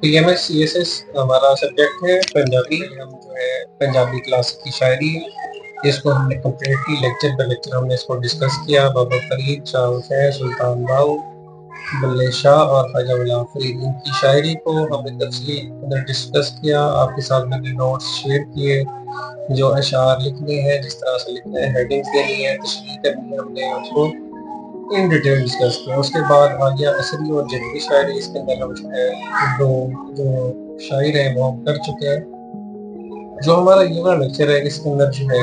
پی M S C S S ہمارا subject ہے پنجابی. ہم جو ہے پنجابی کلاس کی شاعری جس کو ہم نے کمپلیٹلی لیکچر پہ لیکچر ہم نے اس کو ڈسکس کیا. بابا فرید، شاہ حسین، سلطان باؤ، بلے شاہ اور خواجہ غلام فرید، ان کی شاعری کو ہم نے تفصیل ڈسکس کیا. آپ کے ساتھ میں نے نوٹس شیئر کیے، جو اشعار لکھنے ہیں، جس طرح سے لکھنا ہے، ہیڈنگز دینی ہے، تشریح کرنی ہے، ہم نے اس کو ان ڈیٹیل ڈسکس کیا. اس کے بعد آ گیا عصری اور جدید شاعری. اس کے اندر ہم جو ہے دو جو شاعر ہیں وہ ہم کر چکے ہیں. جو ہمارا یہ والا لیکچر ہے اس کے اندر جو ہے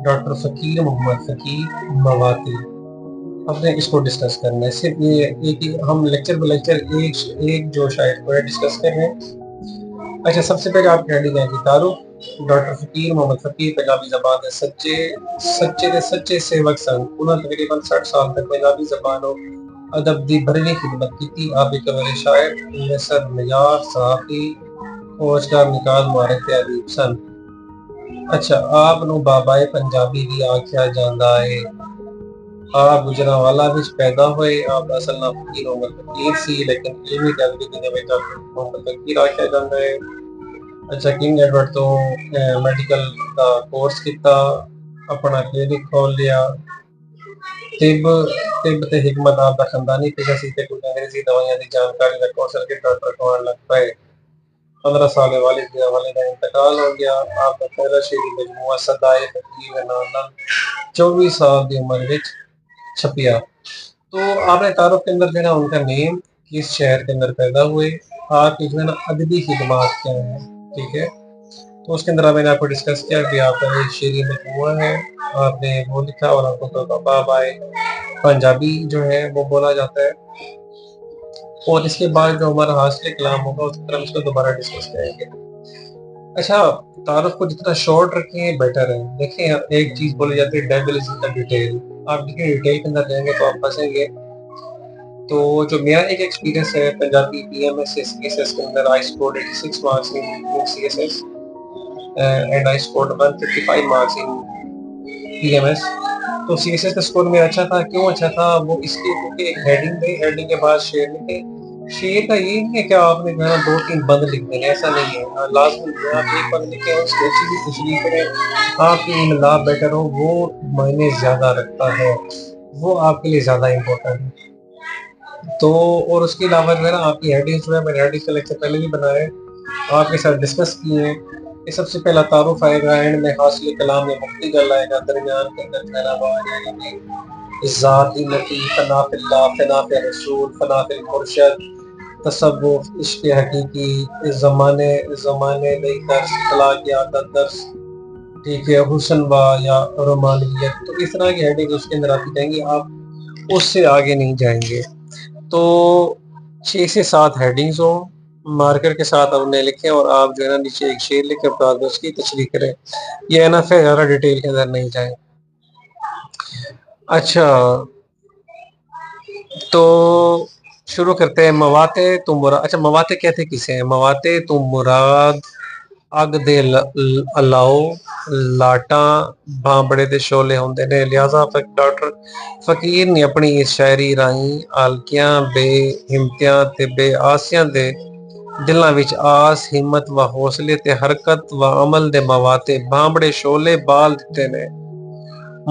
ڈاکٹر فقیر محمد فقیر مواتی، ہم نے اس کو ڈسکس کرنا ہے. صرف یہ ایک ہم لیکچر پہ لیکچر ایک جو شاعر کو ہے ڈسکس کر رہے ہیں. اچھا، سب سے پہلے آپ کہہ لیجیے کہ تعارف. ڈاکٹر فقیر محمد فقیر پنجابی زبان ہے سچے سیوک سن. انہوں نے تقریباً 60 سال تک پنجابی زبان اور ادب دی بھرویں خدمت کی تھی. آپ ایک قبل شاعر، نثر نگار، صحافی، خوشگار نکال معرف ادیب سن. اچھا، آپ نو بابائے پنجابی بھی آکھیا جاندا ہے. آپ گجرانوالا وچ پیدا ہوئے. آپ اصل نام فقیر محمد فقیر سی، لیکن علمی کارکردگی میں ڈاکٹر محمد فقیر آکھیا جاندا ہے. اچھا، کنگ ایڈورڈ تو میڈیکل دا کورس کیتا، اپنا کلینک کھول لیا. طب تے حکمت آپ دا خاندانی پیشہ سی تے کچھ انگریزی دوائیاں دی جانکاری دا کورس کر کے ڈاکٹر کماؤن لگ پئے. 15 سال والد کا انتقال ہو گیا. آپ کا پہلا شعری مجموعہ صدائے فقیر کے نام نال 24 سال دی عمر وچ چھپیا. تو آپ نے تعارف کے اندر جو ہے نا ان کا نیم، کس شہر کے اندر پیدا ہوئے، آپ کی جو ہے نا ادبی خدمات کیا ہیں. ٹھیک ہے، تو اس کے اندر میں نے آپ کو ڈسکس کیا کہ آپ کا ایک شعری مجموعہ ہے، آپ نے وہ لکھا اور آپ کو بابائے پنجابی جو ہے وہ بولا جاتا ہے. اور اس کے بعد جو ہمارا حاصل کلام ہوگا اس طرح اس کو دوبارہ ڈسکس کریں گے. اچھا، تعارف کو جتنا شارٹ رکھیں بیٹر ہے. دیکھیں، ایک چیز بولی جاتی ہے dual is in the detail. آپ دیکھیں ڈیٹیل کے اندر جائیں گے تو آپ پھنسیں گے. تو جو میرا ایک ایکسپیرینس ہے Punjabi P M S C S S کے اندر، I scored 86 marks in C S S and I scored 155 marks in P M S. تو سی ایس ایس کا اسکور میرا اچھا تھا. کیوں اچھا تھا؟ وہ اس لیے کیونکہ ایک ہیڈنگ گئی، ہیڈنگ کے بعد شعر لکھے. شعر کا یہ نہیں ہے کہ آپ نے جو ہے 2-3 بند لکھ دینے، ایسا نہیں ہے. لازمی جو ہے آپ ایک بند لکھیں اور اس کی اچھی سی تشریح کریں. آپ کی املا بیٹر ہو، وہ معنی زیادہ رکھتا ہے، وہ آپ کے لیے زیادہ امپورٹنٹ ہے. تو اور اس کے علاوہ جو ہے نا آپ کی ہیڈنگز جو ہے، میں نے ہیڈنگز کا لیکچر پہلے بھی بنایا ہے، آپ کے ساتھ ڈسکس کیے ہیں. یہ سب سے پہلا تعارف آئے گا، اینڈ میں حاصل کلام میں مفتی گل آئے گا، درمیان کے اندر پہلا آ جائے گا کہ ذات التی، فنا فی اللہ، فنا فی رسول، فنا فی المرشد، تصوف، عشق حقیقی، زمانے نئی درس، اخلاقیات درس. ٹھیک ہے، حسن و یا رومانیت. تو اس طرح کی ہیڈنگ اس کے اندر آتی جائیں گی، آپ اس سے آگے نہیں جائیں گے. تو 6 سے 7 ہیڈنگز ہوں، مارکر کے ساتھ آپ نے لکھیں اور آپ جو ہے نا نیچے ایک شعر لکھ کے بعد اس کی تشریح کریں. یہ ہے نا، پھر زیادہ ڈیٹیل کے اندر نہیں جائیں. اچھا، تو شروع کرتے ہیں. مواتے تم مراد. اچھا، مواتے کہتے کسے ہیں؟ مواتے تم مراد اگ دے الاؤ لاٹاں بھانبڑے دے شولے ہوندے نے. لہٰذا ڈاکٹر فقیر نے اپنی اس شاعری راہیں آلکیاں بے ہمتیاں تے بے آسیاں دے دلاں وچ آس، ہمت و حوصلے تے حرکت و عمل دے مواتے بھانبڑے شولے بال دتے نے.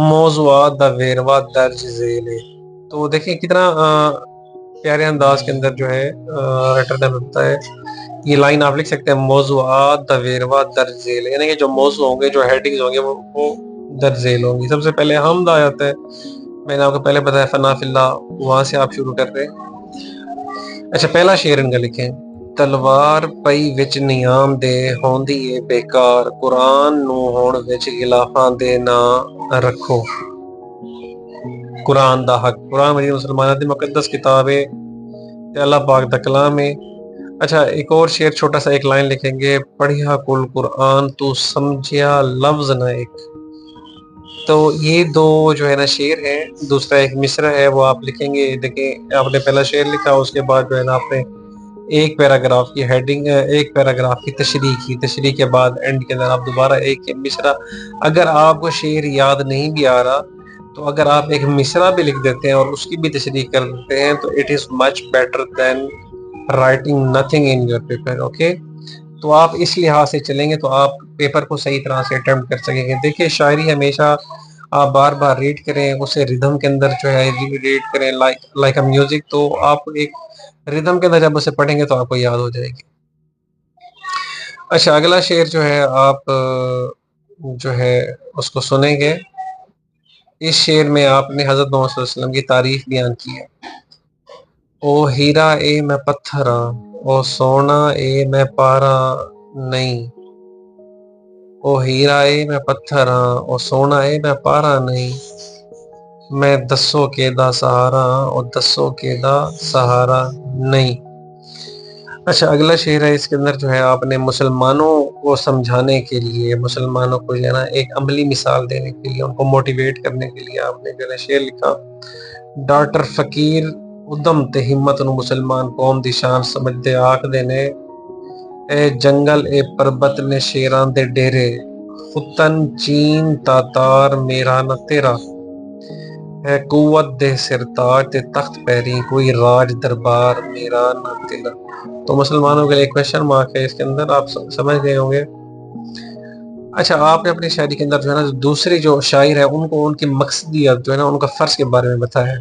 موضوعات دا ویروا درج ذیل ہے. تو دیکھیں کتنا پیارے انداز کے اندر جو ہے رائٹر نے بنتا ہے. یہ لائن آپ لکھ سکتے ہیں، موضوعات دا ویروا درج ذیل، یعنی کہ جو موضوع ہوں گے، جو ہیڈنگز ہوں گے وہ درج ذیل ہوں گی. سب سے پہلے حمد آ جاتا ہے، میں نے آپ کو پہلے بتایا فنا فی اللہ، وہاں سے آپ شروع کر رہے ہیں. اچھا، پہلا شعر ان کا لکھیں. تلوار پئی وچ نیام دے ہوندی اے بیکار، قرآن نو ہون وچ غلافاں دے نا رکھو. قرآن دا حق، قرآن مجید مسلمانوں دی مقدس کتاب ہے تے اللہ پاک دا کلام ہے. اچھا، ایک اور شعر چھوٹا سا ایک لائن لکھیں گے. پڑھیا کل قرآن تو سمجھیا لفظ نہ ایک. تو یہ دو جو ہے نا شعر ہے. دوسرا ایک مصرع ہے وہ آپ لکھیں گے. دیکھیں، آپ نے پہلا شعر لکھا، اس کے بعد جو ہے نا آپ نے ایک پیراگراف کی ہیڈنگ، ایک پیراگراف کی تشریح کی. تشریح کے بعد اینڈ کے اندر آپ دوبارہ ایک مصرع. اگر آپ کو شعر یاد نہیں بھی آ رہا تو اگر آپ ایک مصرع بھی لکھ دیتے ہیں اور اس کی بھی تشریح کر دیتے ہیں تو it is much better than writing nothing in your paper. okay, تو آپ اس لحاظ سے چلیں گے تو آپ پیپر کو صحیح طرح سے اٹیمپٹ کر سکیں گے. دیکھیں شاعری ہمیشہ آپ بار بار ریڈ کریں, اسے ردھم کے اندر جو ہے ریڈ کریں لائک اے میوزک, تو آپ ایک ردھم کے اندر جب اسے پڑھیں گے تو آپ کو یاد ہو جائے گی. اچھا اگلا شعر جو ہے آپ جو ہے اس کو سنیں گے. اس شعر میں آپ نے حضرت محمد صلی اللہ علیہ وسلم کی تعریف بیان کی ہے. او ہیرا اے میں پتھرا, او سونا اے میں پارا نہیں, او ہیرا اے میں پتھرا, او سونا اے میں پارا نہیں, میں دسو کے دا سہارا, اور دسو کے دا سہارا نہیں. اچھا اگلا شعر ہے, اس کے اندر جو ہے آپ نے مسلمانوں کو سمجھانے کے لیے, مسلمانوں کو جو ہے نا ایک عملی مثال دینے کے لیے, ان کو موٹیویٹ کرنے کے لیے آپ نے جو ہے شعر لکھا. ڈاکٹر فقیر ادم تے ہمت نو مسلمان قوم دی شان سمجھ دے آکھ دے نے, اے جنگل اے پربت نے شیران دے ڈیرے, خطن چین تاتار میرا نہ تیرا, اے قوت دے سرتاج تے تخت پیری, کوئی راج دربار میرا نہ تیرا. تو مسلمانوں کے لیے کویشچن مارک ہے اس کے اندر, آپ سمجھ گئے ہوں گے. اچھا آپ نے اپنی شاعری کے اندر جو ہے نا دوسرے جو شاعر ہے ان کو ان کی مقصدیت جو ہے نا ان کا فرض کے بارے میں بتایا ہے.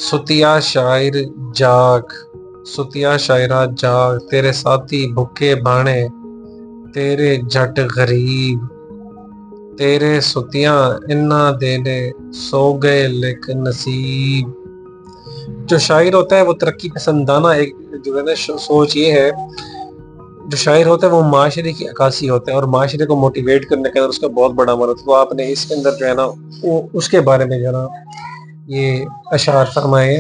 ستیا شاعر جاگ, ستیا شاعرہ جاگ, تیرے ساتھی بھوکے بانے, تیرے جٹ غریب, تیرے ستیاں انا دینے, سو گئے لیکن نصیب. جو شاعر ہوتا ہے وہ ترقی پسندانہ ایک جو ہے نا سوچ یہ ہے, جو شاعر ہوتا ہے وہ معاشرے کی عکاسی ہوتا ہے, اور معاشرے کو موٹیویٹ کرنے کے اندر اس کا بہت بڑا عمل ہوتا ہے. تو آپ نے اس کے اندر جو ہے نا اس کے بارے میں جو ہے نا یہ اشعار فرمائے.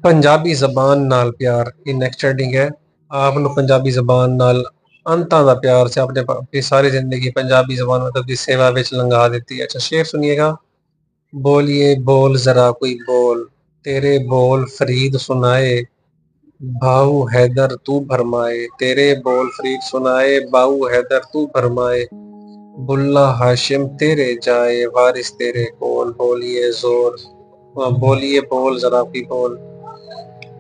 پنجابی زبان نال پیار, یہ نیکسٹ ہیڈنگ ہے. آپ نے پنجابی زبان نال انتاں دا پیار سے اپنی ساری زندگی پنجابی زبان مطلب دی سیوا وچ لنگا دیتی ہے. اچھا شعر سنیے گا. بولیے بول ذرا کوئی بول, تیرے بول فرید سنائے, بھاؤ حیدر تو بھرمائے, تیرے بول فرید سنائے, بھاؤ حیدر تو بھرمائے, بلا ہاشم تیرے جائے, وارث تیرے کول, بولیے زور, بولیے بول ذرا کوئی بول.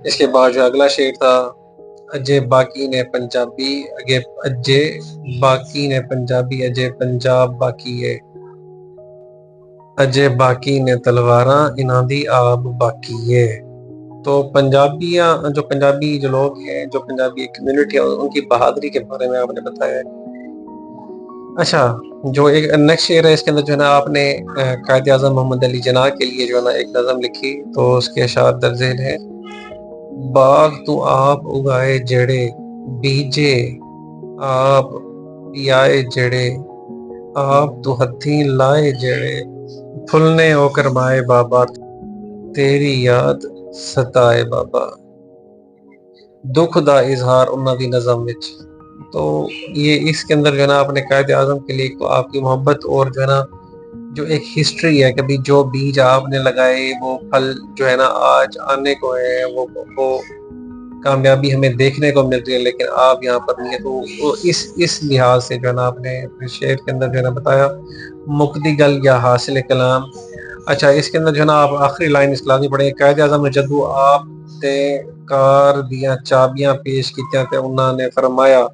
اس کے بعد جو اگلا شعر تھا, اجے باقی نے پنجابی, اجے باقی نے پنجابی, اجے پنجاب باقی ہے, اجے باقی نے تلواراں, انہاں دی آب باقی ہے. تو پنجابی جو لوگ ہیں, جو پنجابی کمیونٹی ہے, ان کی بہادری کے بارے میں آپ نے بتایا ہے. اچھا جو ایک نیکسٹ شعر ہے اس کے اندر جو ہے نا آپ نے قائد اعظم محمد علی جناح کے لیے جو ہے نا ایک نظم لکھی, تو اس کے اشعار درج ذیل ہے. باغ تو آپ اگائے جڑے, بیجے آپ پیائے جڑے, آپ تو ہتھیں لائے جڑے, پھلنے ہو کر مائے بابا, تیری یاد ستائے بابا. دکھ دا اظہار انہاں دی نظم وچ. تو یہ اس کے اندر جو ہے نا آپ نے قائد اعظم کے لیے تو آپ کی محبت اور جو ہے نا جو ایک ہسٹری ہے, کبھی جو بیج آپ نے لگائے وہ پھل جو ہے نا آج آنے کو ہے, وہ کامیابی ہمیں دیکھنے کو مل رہی ہے, لیکن آپ یہاں پر نہیں ہے. تو اس لحاظ سے جو ہے نا آپ نے شعر کے اندر جو ہے نا بتایا, مقدی گل یا حاصل کلام. اچھا اس کے اندر جو ہے نا آپ آخری لائن اس لازمی پڑھیں. قائد اعظم نے جدو آپ تے کار دیاں چابیاں پیش کیتیاں تے انہاں نے فرمایا,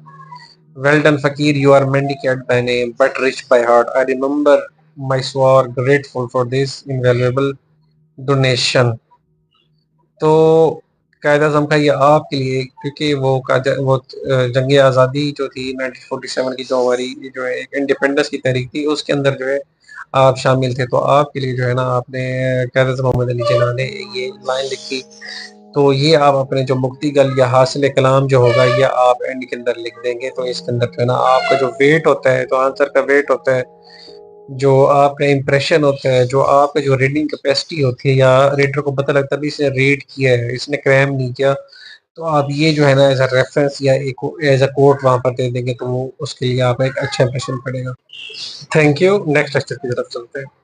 well done فقیر, you are mendicated by name but rich by heart. I remember my swore grateful for this invaluable donation. تو قائد اعظم کا یہ آپ کے لیے, کیونکہ وہ جنگ آزادی جو تھی 1947 کی, جو ہماری جو ہے ایک انڈیپینڈنس کی تحریک تھی, اس کے اندر جو ہے آپ شامل تھے. تو آپ کے لیے جو ہے نا آپ نے قائد اعظم محمد علی جناح نے یہ لائن لکھی. تو یہ آپ اپنے جو مقتی گل یا حاصل کلام جو ہوگا یہ آپ اینڈ کے اندر لکھ دیں گے. تو اس کے اندر جو ہے نا آپ کا جو ویٹ ہوتا ہے, جو آنسر کا ویٹ ہوتا ہے, جو آپ کا امپریشن ہوتا ہے, جو آپ کا جو ریڈنگ کیپیسٹی ہوتی ہے, یا ریڈر کو پتہ لگتا ہے بھی اس نے ریڈ کیا ہے, اس نے کریم نہیں کیا, تو آپ یہ جو ہے نا ایز اے ریفرنس یا ایز اے کوٹ وہاں پر دے دیں گے, تو وہ اس کے لیے آپ ایک اچھا امپریشن پڑے گا. Thank you. نیکسٹ لیکچر کی طرف چلتے ہیں.